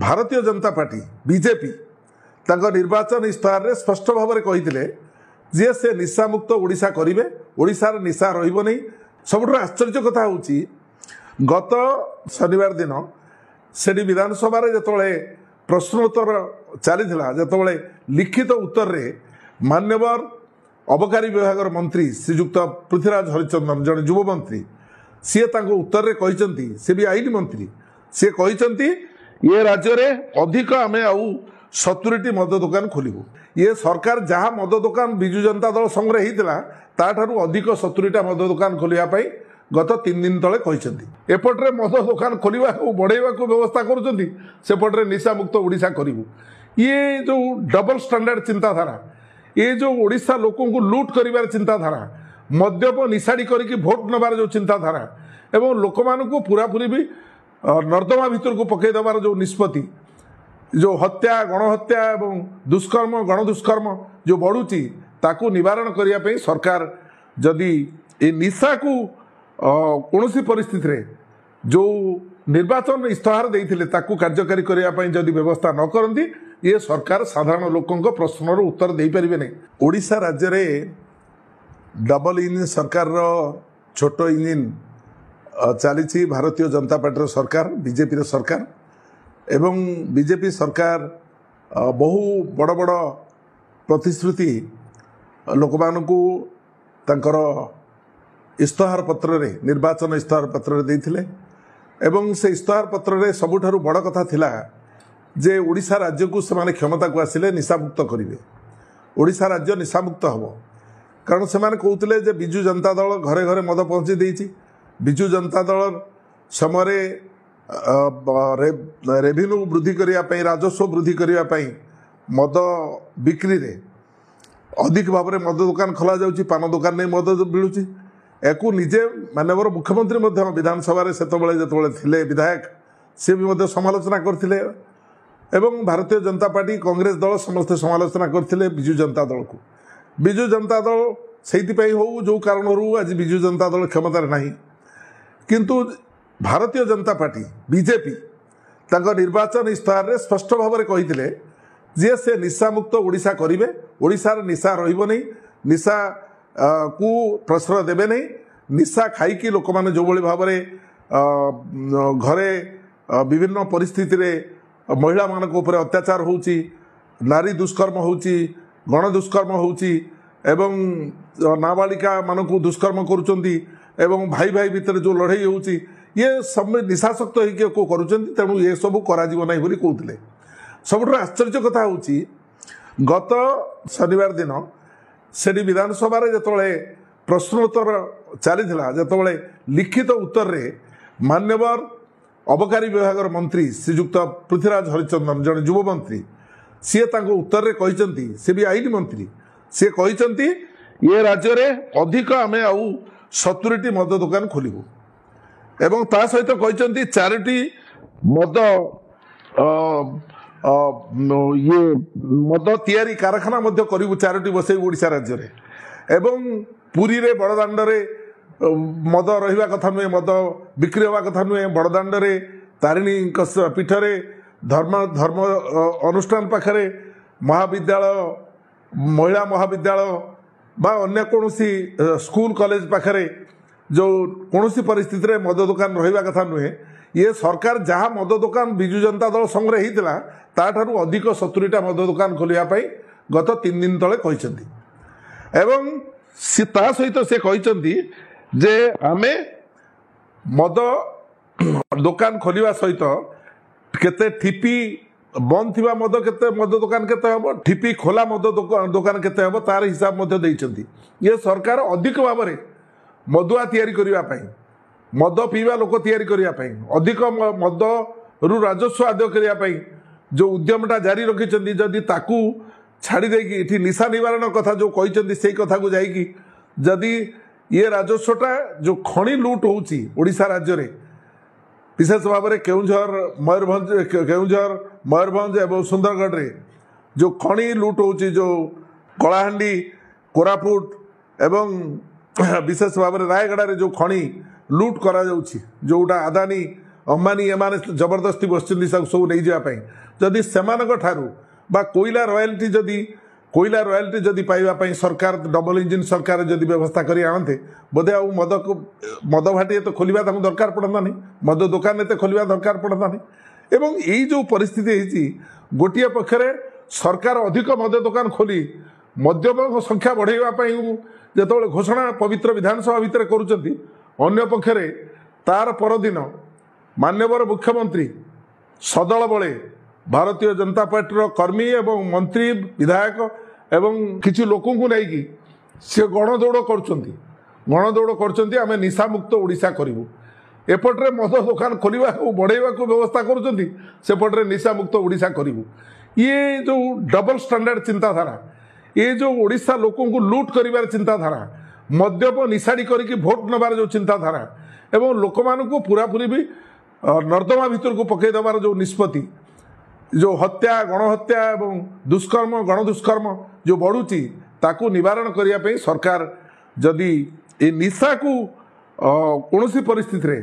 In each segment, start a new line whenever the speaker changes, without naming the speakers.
Bharatiya Janata party BJP निर्वाचन इस्ताहार रे स्पष्ट भाव में कही जे से निशा मुक्त ओडिशा करेंगे ओडिशार निशा रहिबो नहीं। सबुठ आश्चर्य कथा होची गत शनिवार दिन से विधानसभा जिते प्रश्नोत्तर चली जिते लिखित उत्तर रे मान्यवर अबकारी विभाग मंत्री श्रीजुक्त पृथ्वीराज हरिचंदन जड़े युव मंत्री सी उत्तर रे कहते सी भी आईन मंत्री सी कहते ये राज्य रे अधिक आम आउ 70टी मद दुकान खोलू। ये सरकार जहाँ मद दुकान विजु जनता दल संगे होता ताठारू अधिक 70टा मद दुकान खोलियापाई गत 3 दिन तले कहते एपट्रे मद दुकान खोलवा बढ़ेवा व्यवस्था करपट्रे निशा मुक्त ओडिशा करूँ। ये जो डबल स्टैंडर्ड चिंताधारा ये जो ओडिशा लोकों को लूट करिवार चिंताधारा मद्यप निशाड़ी करके भोट नबार जो चिंताधारा एवं लोक मानू पूरापूरी भी नर्दमा भितर को पकई देवार जो निष्पत्ति जो हत्या गणहत्या एवं दुष्कर्म गण दुष्कर्म जो बढ़ुची ताकू निवारण करने सरकार जदि ए निशा को कौन परिस्थिति रे जो निर्वाचन इस्ताहार देते ताकू कार्यकारी करने जदि व्यवस्था न करती ये सरकार साधारण लोकों प्रश्नर उत्तर दे पारे नहीं। ओडिशा राज्य रे डबल इंजिन सरकार रो छोट इंजिन चली भारतीय जनता पार्टी सरकार बीजेपी सरकार एवं बीजेपी सरकार बहु बड़ बड़ प्रतिश्रुति लोक मानू तांकर इस्ताहार पत्र रे निर्वाचन इस्ताहार पत्र रे देथिले एवं से इस्ताहार पत्र रे सबुठारु बड़ कथा थिला जे ओडिशा राज्य को से क्षमता को आसिले निशामुक्त करेंगे ओडिशा राज्य निशामुक्त हम कारण से कहते जे विजु जनता दल घरे घरे मद पहुँची देती विजु जनता दल समय रेवेन्यू वृद्धि करने राजस्व वृद्धि करने मद बिक्री रे अधिक भाव में मद दुकान खोल जाऊँगी पान दुकान नहीं मद मिलूँ या निजे मानवर मुख्यमंत्री विधानसभा जो थे विधायक सी भी समालोचना करते एवं भारतीय जनता पार्टी कांग्रेस दल समस्ते समालोचना करते विजु जनता दल को विजु जनता दल से हो जो कारण आज विजु जनता दल क्षमतार नहीं किंतु भारतीय जनता पार्टी बीजेपी निर्वाचन इस्ताहार रे स्पष्ट भाव में कही जे से निशा मुक्त ओडिशा करेंगे ओडिशार निशा रहिबो नहीं निशा को प्रश्रय देवे नहीं निशा खाई लोक मैंने जो भाव में घरे विभिन्न परिस्थिति रे महिला मान अत्याचार होची नारी दुष्कर्म होची गण दुष्कर्म होची एवं नाबालिका मान को दुष्कर्म करुचंती एवं भाई भाई भितर जो लड़ाई होची ये सब निशाशक्त हो करुचंती तेणु ये सब करा नहीं बोली कहते। सबुठ आश्चर्य कथा होची गत शनिवार दिन से विधानसभा जिते प्रश्नोत्तर चली जिते लिखित उत्तर रे मान्यवर अबकारी विभाग मंत्री श्रीजुक्त पृथ्वीराज हरिचंदन जड़े युव मंत्री सी उत्तर रे कहते सी भी आईन मंत्री सी कहते ये राज्य रे अधिक आम आउ 70टी मद दुकान खोलू एवं ता सहित कहते 4टी मद ये मद तैयारी कारखाना करू 4टी बसई ओडिशा राज्य रे एवं पुरी रे बड़दाण्ड रे मद रहा कथा नुहे मद बिक्री हवा कथा नुहे बड़दाण्ड रे तारिणी पीठरे धर्म धर्म अनुष्ठान पाखरे महाविद्यालय महिला महाविद्यालय बा अन्य कौन स्कूल कॉलेज पाखरे जो कौन परिस्थिति रे मद दुकान रहा कथा नुहे ये सरकार जहाँ मद दुकान विजु जनता दल संगे होता ताठारू अधिक 70टा मद दुकान खोलियापाई गत 3 दिन तले कहते एवं सहित से कहते जे आमे मद दुकान खोलिवा सहित केते ठिपी बंद थिबा मद केते मद दुकान केते हबो ठिपी खोला मद दुकान केते हबो तार हिसाब मध्य देइचंती। ये सरकार अधिक भाव में मदुआ तैयारी करिवा पई मद पीवा लोक तैयारी करिवा पई अधिक मद रु राजस्व आदाय करिवा पई जो उद्यमटा जारी रखिचंती जदि ताकू छाड़ी देकी इठी निशा निवारण कथा जो कहचंती सेई कथा को जाईकी जदि ये राजस्वटा जो खणी लूट होउची ओडिशा राज्य रे विशेष भाव में केउझर मयूरभंज एवं सुंदरगढ़ रे जो खणी लूट होउची जो कलाहांडी कोरापुट एवं विशेष भाव में रायगड़ा रे जो खणी लूट करा जाउची जोटा अदानी अंबानी एमाने जबरदस्ती बसुँच सब नहीं जावाई जदि से कोईला रॉयल्टी जदि पाइबापी सरकार डबल इंजिन सरकार जदि व्यवस्था कर आनते बोधे आउ मद भाटी तो खोलिया दरकार पड़ता नहीं मद दुकान एत खोलिया दरकार पड़ता नहीं एवं यही जो परिस्थिति गोटे पक्षरे सरकार अधिक मद दुकान खोली मद्यप संख्या बढ़ाई जो घोषणा पवित्र विधानसभा भितर कर पक्षरे तार परदिन माननीय मुख्यमंत्री सदल बले भारतीय जनता पार्टी कर्मी एवं मंत्री विधायक एवं किसी लोक नहीं सी गणदौड़ कर आम निशा मुक्त ओडिशा करूँ एपटे मद दुकान खोलवा बढ़ेवा व्यवस्था करपटे निशा मुक्त ओडिशा करूँ ये जो डबल स्टैंडर्ड चिंताधारा ये जो ओडिशा लोक लुट कर चिंताधारा मद्यप निशाड़ी करके भोट नबार जो चिंताधारा एवं लोक मानू पूरापूरी भी नर्दमा भितर को पकईदेवार जो निष्पत्ति जो हत्या गणहत्या एवं दुष्कर्म गण दुष्कर्म जो बढ़ुची ताकू निवारण करने सरकार जदि ए निशा को कौन परिस्थिति रे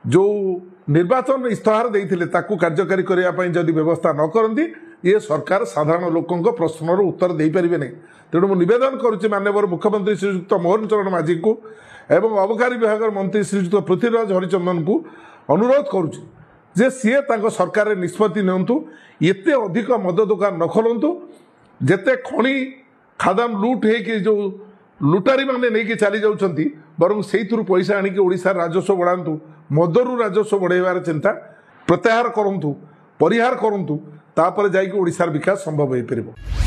जो निर्वाचन इस्ताहार देते कार्यकारी करने जदि व्यवस्था न करती ये सरकार साधारण लोकों प्रश्नर उत्तर दे पारे नहीं तेणु मुझे नवेदन करुच्ची माननीय मुख्यमंत्री श्रीजुक्त मोहन चरण माझी को एवं अबकारी विभाग मंत्री श्रीजुक्त पृथ्वीराज हरिचंदन को अनुरोध करुच्ची जे सीए सरकार निष्पत्ति नियंतु एते अधिक मद दुकान न खोलतु जेते खणी खादाम लुट हो जो लुटारी मैंने नहीं चली जाऊँगी बर से पैसा आणिक ओडिशा राजस्व बढ़ातु मदरू राजस्व बढ़ाइबार चिंता प्रत्याहार करूँ परिहार करूँ तापर जाइए ओडिशार विकास संभव हो पार।